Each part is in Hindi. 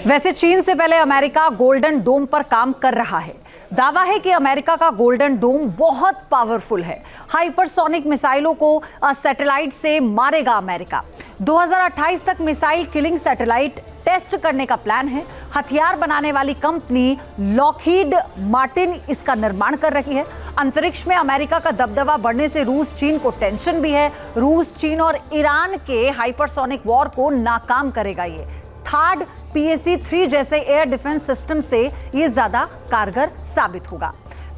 वैसे चीन से पहले अमेरिका गोल्डन डोम पर काम कर रहा है। दावा है कि अमेरिका का गोल्डन डोम बहुत पावरफुल है। हाइपरसोनिक मिसाइलों को सैटेलाइट से मारेगा अमेरिका। 2028 तक मिसाइल किलिंग सैटेलाइट टेस्ट करने का प्लान है। हथियार बनाने वाली कंपनी लॉकहीड मार्टिन इसका निर्माण कर रही है। अंतरिक्ष में अमेरिका का दबदबा बढ़ने से रूस चीन को टेंशन भी है। रूस चीन और ईरान के हाइपरसोनिक वॉर को नाकाम करेगा। ये थार्ड PAC-3 जैसे एयर डिफेंस सिस्टम से ये ज्यादा कारगर साबित होगा।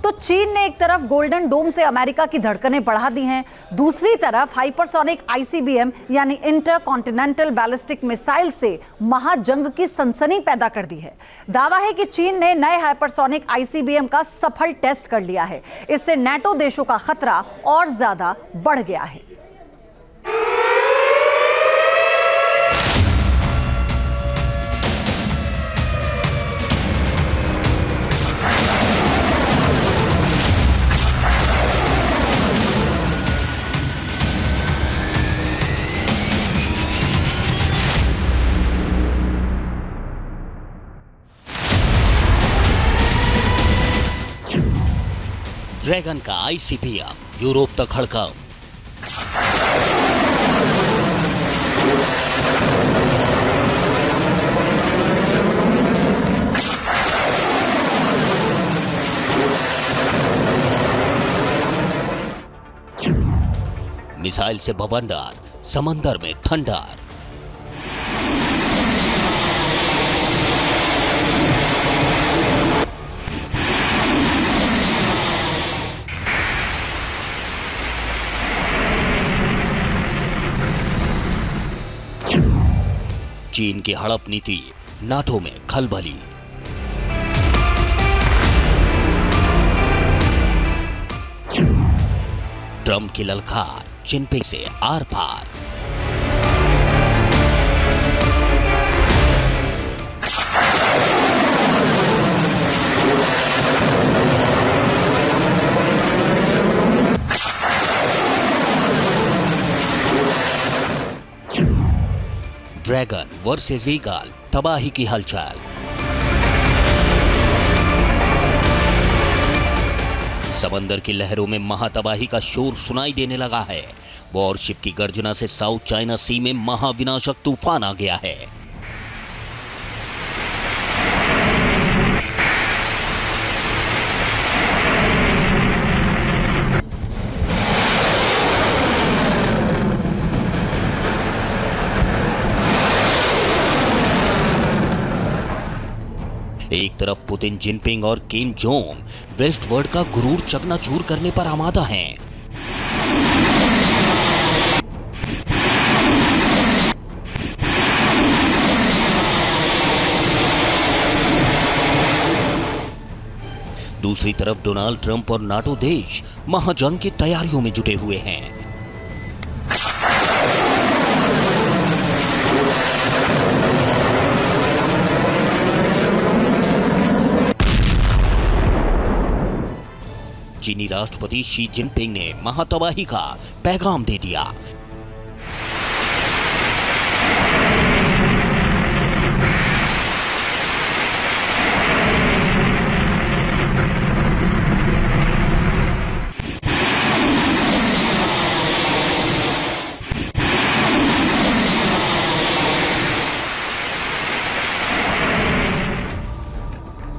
तो चीन ने एक तरफ गोल्डन डोम से अमेरिका की धड़कनें बढ़ा दी हैं, दूसरी तरफ हाइपरसोनिक ICBM यानी इंटर कॉन्टिनेंटल बैलिस्टिक मिसाइल से महाजंग की सनसनी पैदा कर दी है। दावा है कि चीन ने नए हाइपरसोनिक ICBM का सफल टेस्ट कर लिया है। इससे NATO देशों का खतरा और ज्यादा बढ़ गया है। ड्रैगन का ICBM यूरोप तक हड़कंप। मिसाइल से बवंडर, समंदर में थंडर। चीन की हड़प नीति, नाटो में खलबली। ट्रंप की ललकार, जिनपिंग से आर पार। ड्रैगन वर्सेस ईगल, तबाही की हलचल। समंदर की लहरों में महातबाही का शोर सुनाई देने लगा है। वॉरशिप की गर्जना से साउथ चाइना सी में महाविनाशक तूफान आ गया है। एक तरफ पुतिन, जिनपिंग और किम जोंग वेस्ट वर्ल्ड का गुरूर चकनाचूर करने पर आमादा हैं। दूसरी तरफ डोनाल्ड ट्रंप और नाटो देश महाजंग की तैयारियों में जुटे हुए हैं। चीनी राष्ट्रपति शी जिनपिंग ने महातबाही का पैगाम दे दिया।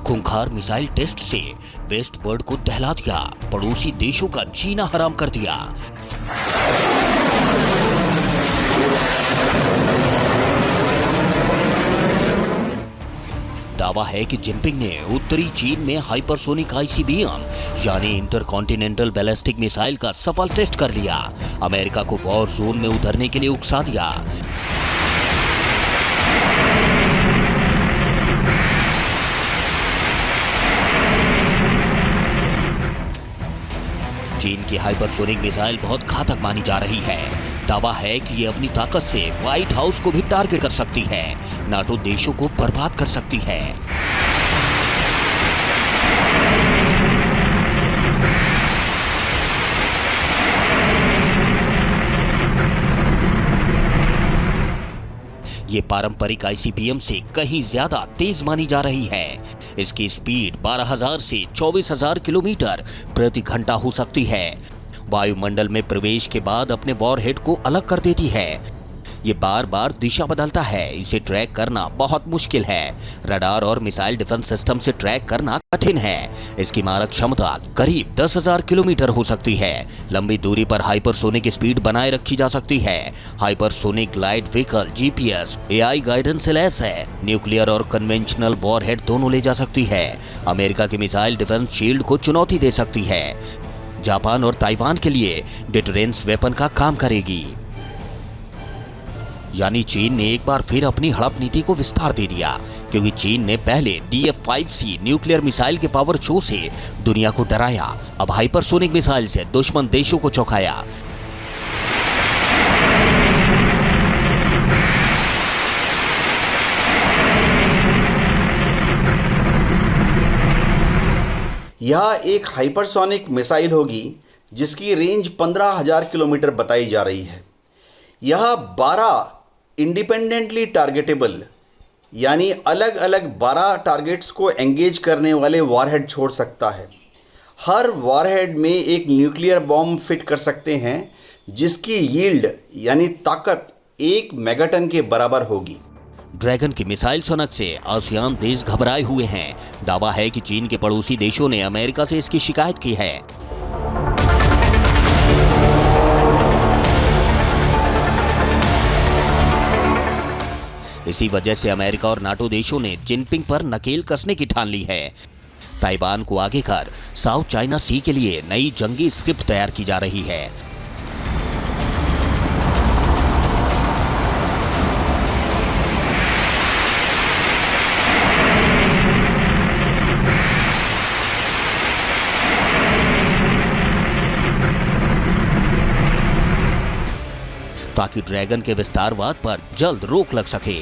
खूंखार मिसाइल टेस्ट से वेस्ट वर्ल्ड को दहला दिया, पड़ोसी देशों का जीना हराम कर दिया। दावा है कि जिनपिंग ने उत्तरी चीन में हाइपरसोनिक ICBM यानी इंटरकॉन्टिनेंटल बैलिस्टिक मिसाइल का सफल टेस्ट कर लिया। अमेरिका को वॉर जोन में उतरने के लिए उकसा दिया। चीन की हाइपरसोनिक मिसाइल बहुत घातक मानी जा रही है। दावा है कि ये अपनी ताकत से व्हाइट हाउस को भी टारगेट कर सकती है, नाटो देशों को बर्बाद कर सकती है। ये पारंपरिक आईसीबीएम से कहीं ज्यादा तेज मानी जा रही है। इसकी स्पीड 12,000 से 24,000 किलोमीटर प्रति घंटा हो सकती है। वायुमंडल में प्रवेश के बाद अपने वॉरहेड को अलग कर देती है। ये बार बार दिशा बदलता है। इसे ट्रैक करना बहुत मुश्किल है। रडार और मिसाइल डिफेंस सिस्टम से ट्रैक करना कठिन है। इसकी मारक क्षमता करीब 10,000 किलोमीटर हो सकती है। लंबी दूरी पर हाइपरसोनिक स्पीड बनाए रखी जा सकती है। Hypersonic glide vehicle GPS AI guidance से लैस है। न्यूक्लियर और कन्वेंशनल वॉरहेड दोनों ले जा सकती है। अमेरिका की मिसाइल डिफेंस शील्ड को चुनौती दे सकती है। जापान और ताइवान के लिए डिटरेंस वेपन का काम करेगी। यानी चीन ने एक बार फिर अपनी हड़प नीति को विस्तार दे दिया, क्योंकि चीन ने पहले DF-5C न्यूक्लियर मिसाइल के पावर शो से दुनिया को डराया, अब हाइपरसोनिक मिसाइल से दुश्मन देशों को चौंकाया। यह एक हाइपरसोनिक मिसाइल होगी जिसकी रेंज 15,000 किलोमीटर बताई जा रही है। यह 12 इंडिपेंडेंटली टारगेटेबल यानी अलग अलग 12 टारगेट्स को एंगेज करने वाले वॉरहेड छोड़ सकता है। हर वॉरहेड में एक न्यूक्लियर बॉम्ब फिट कर सकते हैं जिसकी यील्ड यानी ताकत 1 मेगाटन के बराबर होगी। ड्रैगन की मिसाइल सनक से आसियान देश घबराए हुए हैं। दावा है कि चीन के पड़ोसी देशों ने अमेरिका से इसकी शिकायत की है। इसी वजह से अमेरिका और नाटो देशों ने जिनपिंग पर नकेल कसने की ठान ली है। ताइवान को आगे कर साउथ चाइना सी के लिए नई जंगी स्क्रिप्ट तैयार की जा रही है। ताकि ड्रैगन के विस्तारवाद पर जल्द रोक लग सके।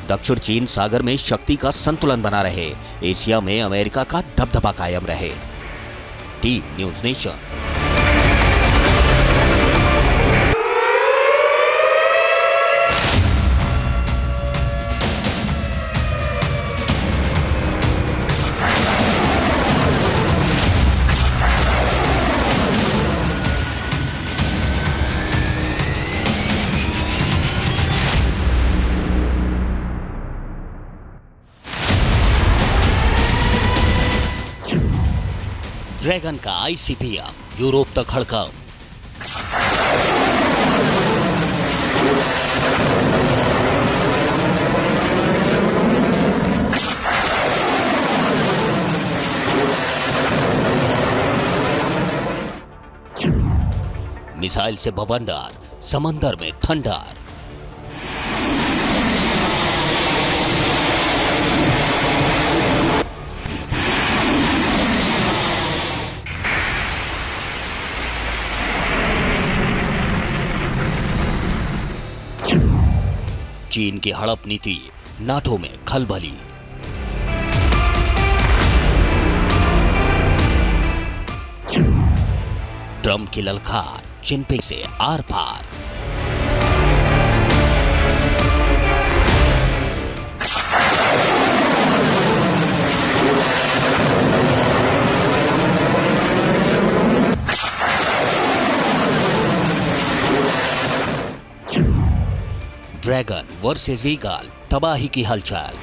दक्षिण चीन सागर में शक्ति का संतुलन बना रहे, एशिया में अमेरिका का दबदबा कायम रहे। Team news nation. ड्रैगन का आईसीबीएम यूरोप तक हड़कंप। मिसाइल से बवंडर, समंदर में थंडर। चीन की हड़प नीति नाटो में खलबली। ट्रंप की ललकार जिनपिंग से आर पार। ड्रैगन वर्सेस ईगल, तबाही की हलचल।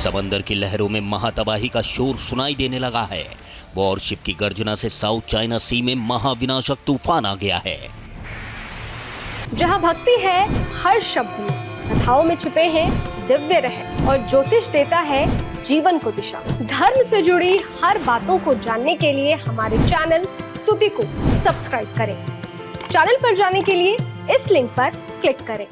समंदर की लहरों में महातबाही का शोर सुनाई देने लगा है। वॉरशिप की गर्जना से साउथ चाइना सी में महाविनाशक तूफान आ गया है। जहाँ भक्ति है हर शब्द में, कथाओं में छुपे हैं दिव्य रहस्य और ज्योतिष देता है जीवन को दिशा। धर्म से जुड़ी हर बातों को जानने के लिए हमारे चैनल स्तुति को सब्सक्राइब करें। चैनल पर जाने के लिए इस लिंक पर क्लिक करें।